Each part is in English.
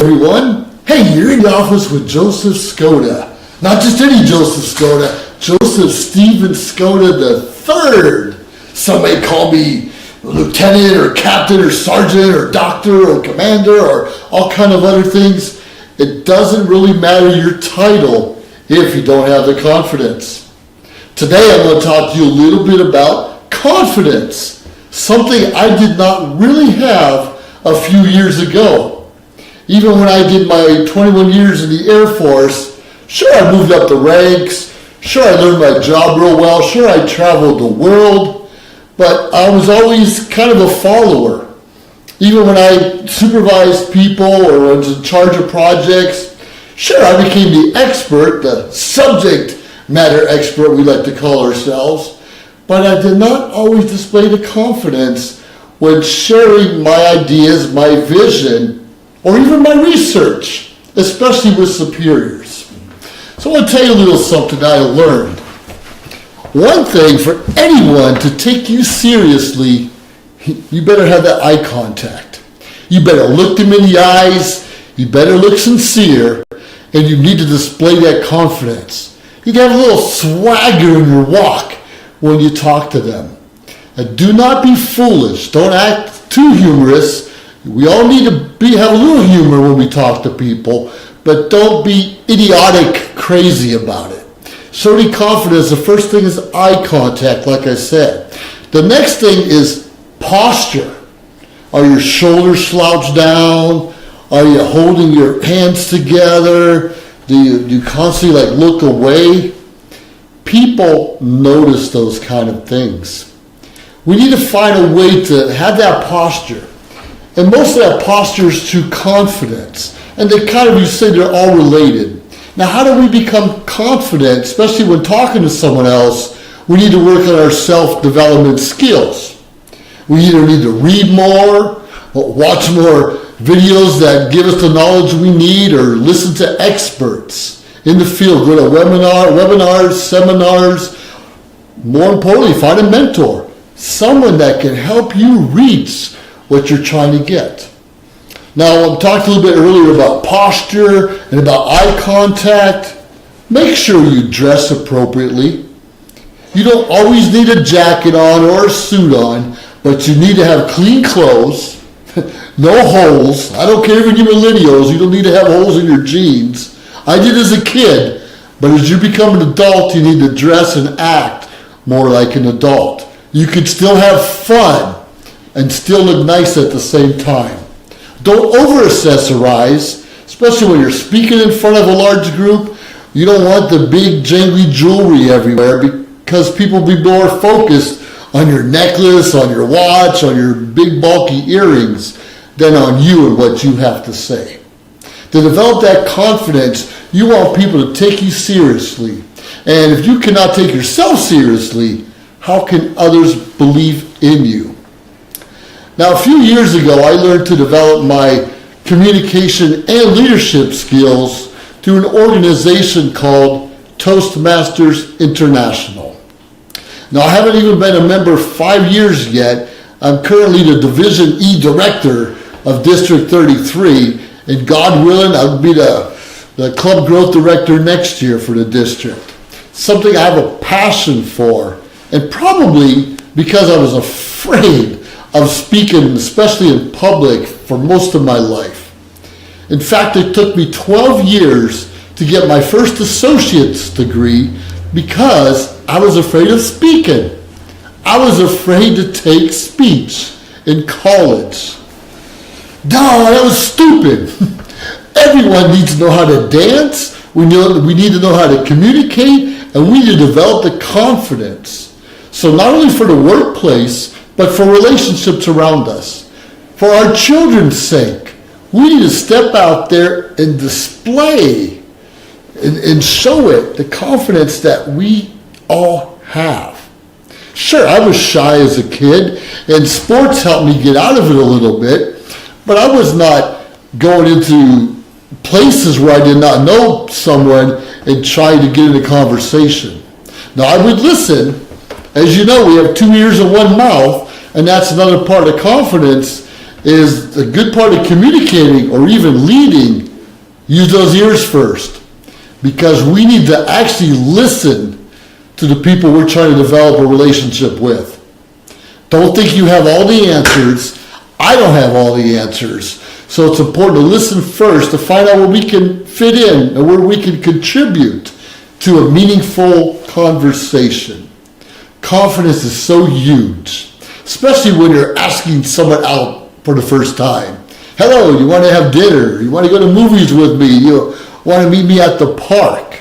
everyone. Hey, you're in the office with Joseph Skoda. Not just any Joseph Skoda, Joseph Stephen Skoda III. Some may call me lieutenant or captain or sergeant or doctor or commander or all kind of other things. It doesn't really matter your title if you don't have the confidence. Today I'm going to talk to you a little bit about confidence, something I did not really have a few years ago. Even when I did my 21 years in the Air Force, sure, I moved up the ranks, sure, I learned my job real well, sure, I traveled the world, but I was always kind of a follower. Even when I supervised people or was in charge of projects, sure, I became the expert, the subject matter expert we like to call ourselves, but I did not always display the confidence when sharing my ideas, my vision, or even my research, especially with superiors. So I want to tell you a little something I learned. One thing for anyone to take you seriously, you better have that eye contact. You better look them in the eyes, you better look sincere, and you need to display that confidence. You can have a little swagger in your walk when you talk to them. And do not be foolish, don't act too humorous. We all need to have a little humor when we talk to people, but don't be idiotic crazy about it. Showing confidence, the first thing is eye contact, like I said. The next thing is posture. Are your shoulders slouched down? Are you holding your hands together? Do you constantly look away? People notice those kind of things. We need to find a way to have that posture. And most of that posture is to confidence. And they kind of, you say they're all related. Now, how do we become confident, especially when talking to someone else? We need to work on our self-development skills. We either need to read more, or watch more videos that give us the knowledge we need, or listen to experts in the field. Go to webinars, seminars. More importantly, find a mentor. Someone that can help you reach what you're trying to get. Now, I talked a little bit earlier about posture and about eye contact. Make sure you dress appropriately. You don't always need a jacket on or a suit on, but you need to have clean clothes, no holes. I don't care if you're millennials, you don't need to have holes in your jeans. I did as a kid, but as you become an adult, you need to dress and act more like an adult. You can still have fun and still look nice at the same time. Don't over-accessorize, especially when you're speaking in front of a large group. You don't want the big jangly jewelry everywhere because people will be more focused on your necklace, on your watch, on your big bulky earrings than on you and what you have to say. To develop that confidence, you want people to take you seriously. And if you cannot take yourself seriously, how can others believe in you? Now, a few years ago, I learned to develop my communication and leadership skills through an organization called Toastmasters International. Now, I haven't even been a member 5 years yet. I'm currently the Division E Director of District 33, and God willing, I'll be the Club Growth Director next year for the district. Something I have a passion for, and probably because I was afraid of speaking, especially in public, for most of my life. In fact, it took me 12 years to get my first associate's degree because I was afraid of speaking. I was afraid to take speech in college. Duh, that was stupid. Everyone needs to know how to dance. We need to know how to communicate, and we need to develop the confidence. So not only for the workplace, but for relationships around us. For our children's sake, we need to step out there and display and show it the confidence that we all have. Sure, I was shy as a kid, and sports helped me get out of it a little bit, but I was not going into places where I did not know someone and trying to get in a conversation. Now, I would listen. As you know, we have 2 ears and 1 mouth, and that's another part of confidence, is the good part of communicating or even leading. Use those ears first, because we need to actually listen to the people we're trying to develop a relationship with. Don't think you have all the answers. I don't have all the answers. So it's important to listen first to find out where we can fit in and where we can contribute to a meaningful conversation. Confidence is so huge, especially when you're asking someone out for the first time. Hello, you want to have dinner? You want to go to movies with me? You want to meet me at the park?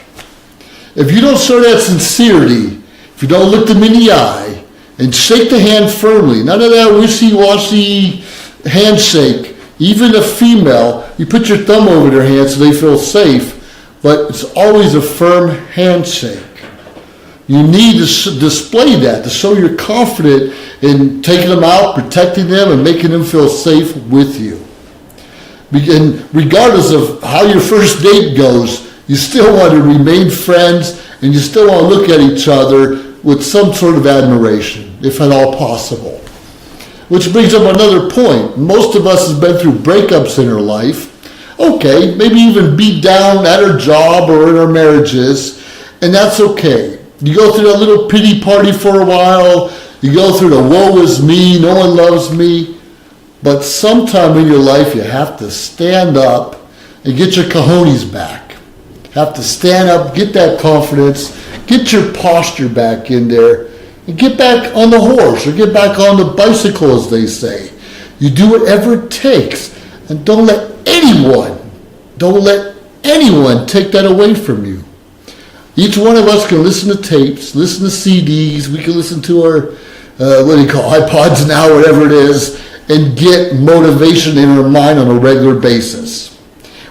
If you don't show that sincerity, if you don't look them in the eye and shake the hand firmly, none of that wishy-washy handshake, even a female, you put your thumb over their hand so they feel safe, but it's always a firm handshake. You need to display that, to show you're confident in taking them out, protecting them, and making them feel safe with you. And regardless of how your first date goes, you still want to remain friends, and you still want to look at each other with some sort of admiration, if at all possible. Which brings up another point. Most of us have been through breakups in our life. Okay, maybe even beat down at our job or in our marriages, and that's okay. You go through that little pity party for a while. You go through the woe is me, no one loves me. But sometime in your life, you have to stand up and get your cojones back. Have to stand up, get that confidence, get your posture back in there, and get back on the horse or get back on the bicycle, as they say. You do whatever it takes, and don't let anyone take that away from you. Each one of us can listen to tapes, listen to CDs, we can listen to our, iPods now, whatever it is, and get motivation in our mind on a regular basis.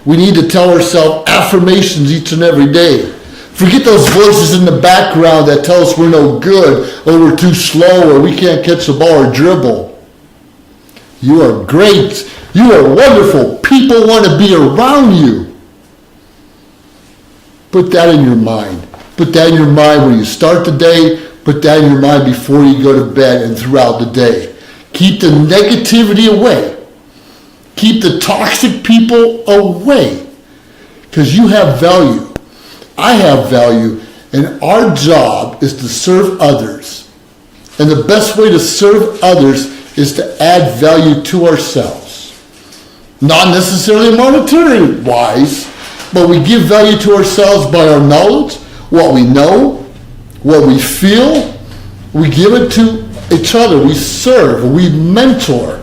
We need to tell ourselves affirmations each and every day. Forget those voices in the background that tell us we're no good, or we're too slow, or we can't catch the ball or dribble. You are great. You are wonderful. People want to be around you. Put that in your mind. Put that in your mind when you start the day. Put that in your mind before you go to bed and throughout the day. Keep the negativity away. Keep the toxic people away. Because you have value. I have value. And our job is to serve others. And the best way to serve others is to add value to ourselves. Not necessarily monetary wise, but we give value to ourselves by our knowledge, what we know, what we feel. We give it to each other. We serve. We mentor.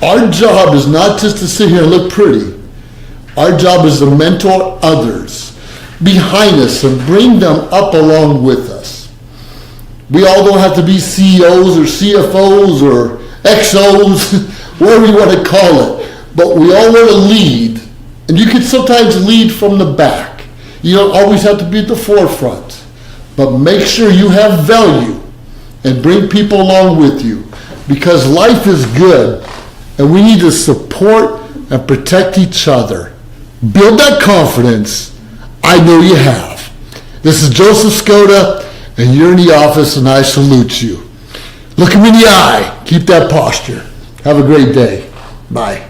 Our job is not just to sit here and look pretty. Our job is to mentor others behind us and bring them up along with us. We all don't have to be CEOs or CFOs or XOs, whatever you want to call it. But we all want to lead. And you can sometimes lead from the back. You don't always have to be at the forefront. But make sure you have value and bring people along with you, because life is good and we need to support and protect each other. Build that confidence. I know you have. This is Joseph Skoda, and you're in the office, and I salute you. Look him in the eye. Keep that posture. Have a great day. Bye.